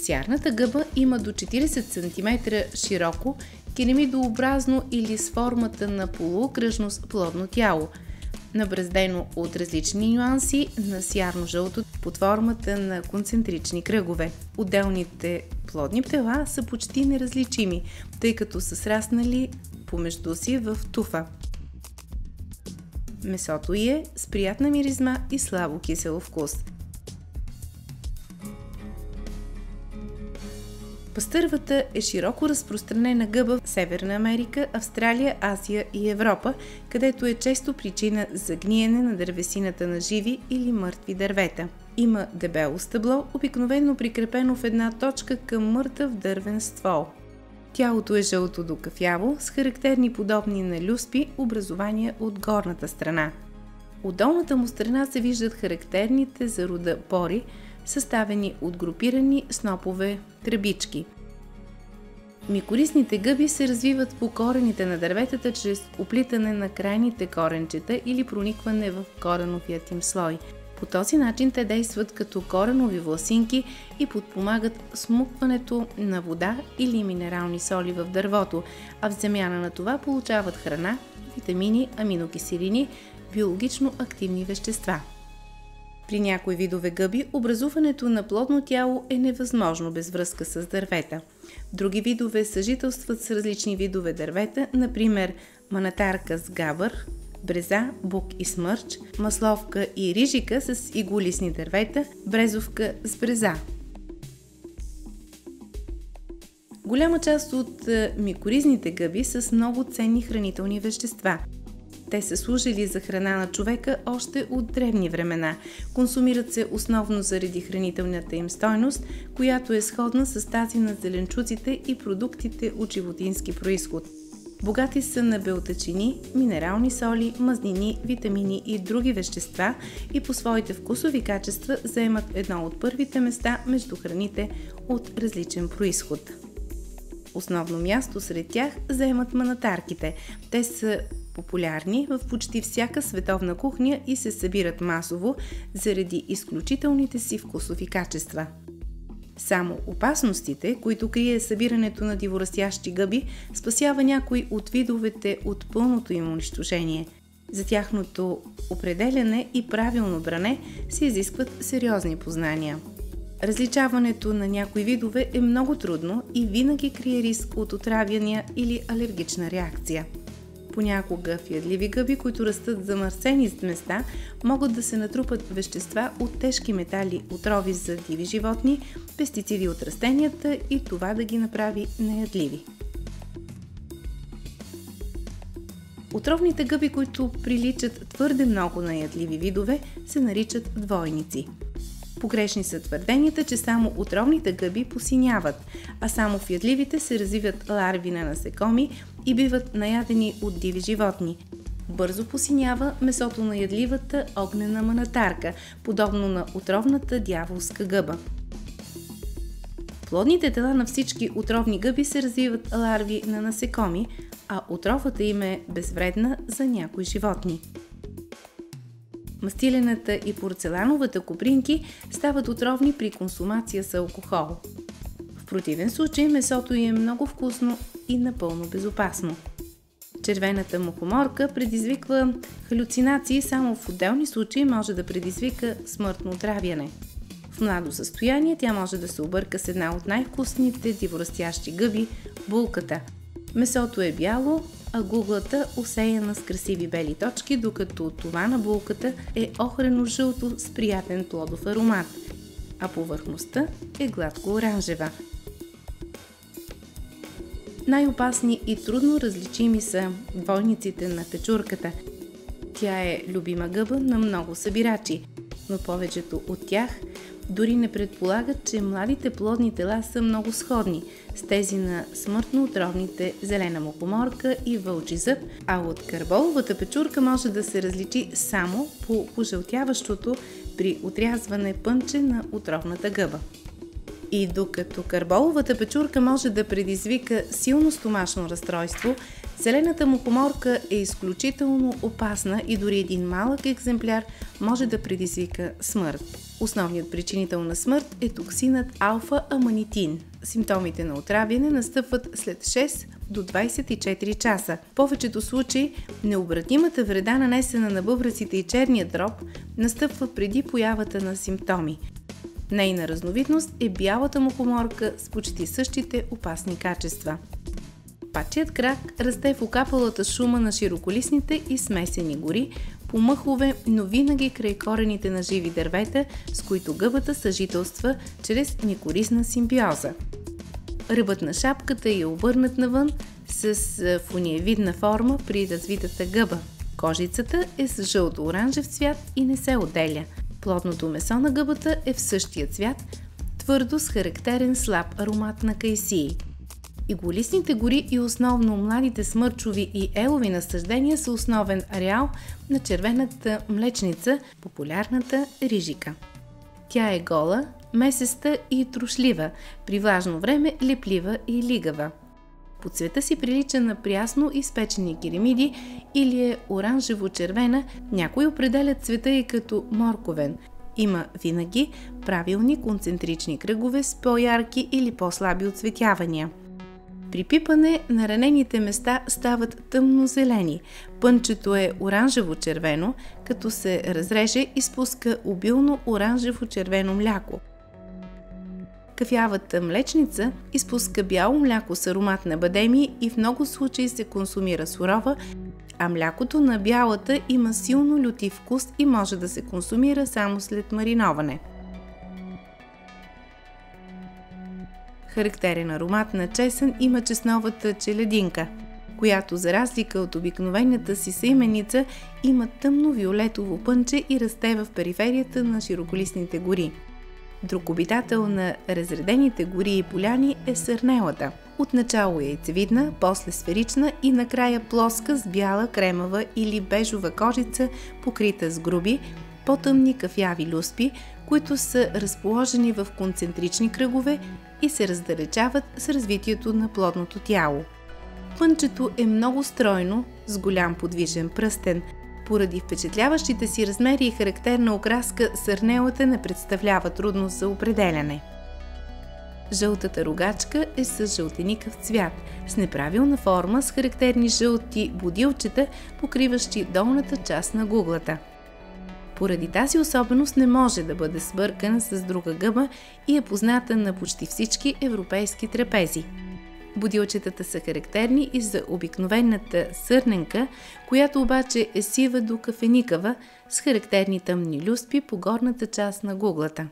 Сярната гъба има до 40 см широко, керамидообразно или с формата на полуокръжно плодно тяло, набраздено от различни нюанси на сярно-жълто под формата на концентрични кръгове. Отделните плодни тела са почти неразличими, тъй като са сраснали помежду си в туфа. Месото ѝ е с приятна миризма и слабо кисел вкус. Пастървата е широко разпространена гъба в Северна Америка, Австралия, Азия и Европа, където е често причина за гниене на дървесината на живи или мъртви дървета. Има дебело стъбло, обикновено прикрепено в една точка към мъртъв дървен ствол. Тялото е жълто до кафяво, с характерни подобни на люспи образования от горната страна. От долната му страна се виждат характерните за рода пори, съставени от групирани снопове тръбички. Микоризните гъби се развиват по корените на дърветата чрез оплитане на крайните коренчета или проникване в кореновият им слой. По този начин те действат като коренови власинки и подпомагат смукването на вода или минерални соли в дървото, а в замяна на това получават храна, витамини, аминокиселини, биологично активни вещества. При някои видове гъби образуването на плодно тяло е невъзможно без връзка с дървета. Други видове съжителстват с различни видове дървета, например манатарка с габър, бреза, бук и смърч, масловка и рижика с иголистни дървета, брезовка с бреза. Голяма част от микоризните гъби са с много ценни хранителни вещества. Те са служили за храна на човека още от древни времена. Консумират се основно заради хранителната им стойност, която е сходна с тази на зеленчуците и продуктите от животински произход. Богати са на белтъчини, минерални соли, мазнини, витамини и други вещества и по своите вкусови качества заемат едно от първите места между храните от различен произход. Основно място сред тях заемат манатарките. Те са популярни в почти всяка световна кухня и се събират масово заради изключителните си вкусови качества. Само опасностите, които крие събирането на диворастящи гъби, спасява някои от видовете от пълното им унищожение. За тяхното определяне и правилно бране се изискват сериозни познания. Различаването на някои видове е много трудно и винаги крие риск от отравяния или алергична реакция. Понякога в ядливи гъби, които растат замърсени с места, могат да се натрупат вещества от тежки метали, отрови за диви животни, пестициди от растенията и това да ги направи неядливи. Отровните гъби, които приличат твърде много на ядливи видове, се наричат двойници. Погрешни са твърденията, че само отровните гъби посиняват, а само в ядливите се развиват ларви на насекоми и биват наядени от диви животни. Бързо посинява месото на ядливата огнена манатарка, подобно на отровната дяволска гъба. Плодните тела на всички отровни гъби се развиват ларви на насекоми, а отровата им е безвредна за някои животни. Мастилената и порцелановата копринки стават отровни при консумация с алкохол. В противен случай месото ѝ е много вкусно и напълно безопасно. Червената мухоморка предизвиква халюцинации, само в отделни случаи може да предизвика смъртно отравяне. В младо състояние тя може да се обърка с една от най-вкусните диворастящи гъби – булката. Месото е бяло, а гуглата осеяна с красиви бели точки, докато това на булката е охрено-жълто с приятен плодов аромат, а повърхността е гладко-оранжева. Най-опасни и трудно различими са двойниците на печурката. Тя е любима гъба на много събирачи, но повечето от тях дори не предполагат, че младите плодни тела са много сходни с тези на смъртно отровните зелена мухоморка и вълчи зъб, а от карболовата печурка може да се различи само по пожълтяващото при отрязване пънче на отровната гъба. И докато карболовата печурка може да предизвика силно стомашно разстройство, зелената мухоморка е изключително опасна и дори един малък екземпляр може да предизвика смърт. Основният причинител на смърт е токсинът алфа-аманитин. Симптомите на отравяне настъпват след 6 до 24 часа. В повечето случаи необратимата вреда, нанесена на бъбреците и черния дроб, настъпва преди появата на симптоми. Нейна разновидност е бялата мухоморка с почти същите опасни качества. Пачият крак расте в окапалата шума на широколистните и смесени гори, по мъхове, но винаги край корените на живи дървета, с които гъбата съжителства чрез микоризна симбиоза. Ръбът на шапката е обърнат навън с фуниевидна форма при развитата гъба. Кожицата е с жълто-оранжев цвят и не се отделя. Плодното месо на гъбата е в същия цвят, твърдо с характерен слаб аромат на кайсии. Иглолистните гори и основно младите смърчови и елови насаждения са основен ареал на червената млечница, популярната рижика. Тя е гола, месеста и трошлива, при влажно време леплива и лигава. По цвета си прилича на прясно изпечени керемиди или е оранжево-червена, някои определят цвета и като морковен. Има винаги правилни концентрични кръгове с по-ярки или по-слаби отцветявания. При пипане на ранените места стават тъмно-зелени. Пънчето е оранжево-червено, като се разреже изпуска обилно оранжево-червено мляко. Кафявата млечница изпуска бяло мляко с аромат на бадеми и в много случаи се консумира сурова, а млякото на бялата има силно лютив вкус и може да се консумира само след мариноване. Характерен аромат на чесън има чесновата челединка, която за разлика от обикновената си съименица има тъмно-виолетово пънче и расте в периферията на широколистните гори. Друг обитател на разредените гори и поляни е сърнелата. Отначало е яйцевидна, после сферична и накрая плоска с бяла, кремава или бежова кожица, покрита с груби, по-тъмни кафяви люспи, които са разположени в концентрични кръгове и се раздалечават с развитието на плодното тяло. Пънчето е много стройно, с голям подвижен пръстен. Поради впечатляващите си размери и характерна окраска, сърнелата не представлява трудност за определяне. Жълтата рогачка е с жълтеникав цвят, с неправилна форма, с характерни жълти бодилчета, покриващи долната част на гуглата. Поради тази особеност не може да бъде сбъркана с друга гъба и е позната на почти всички европейски трапези. Бодилчетата са характерни и за обикновената сърненка, която обаче е сива до кафеникава, с характерни тъмни люспи по горната част на гуглата.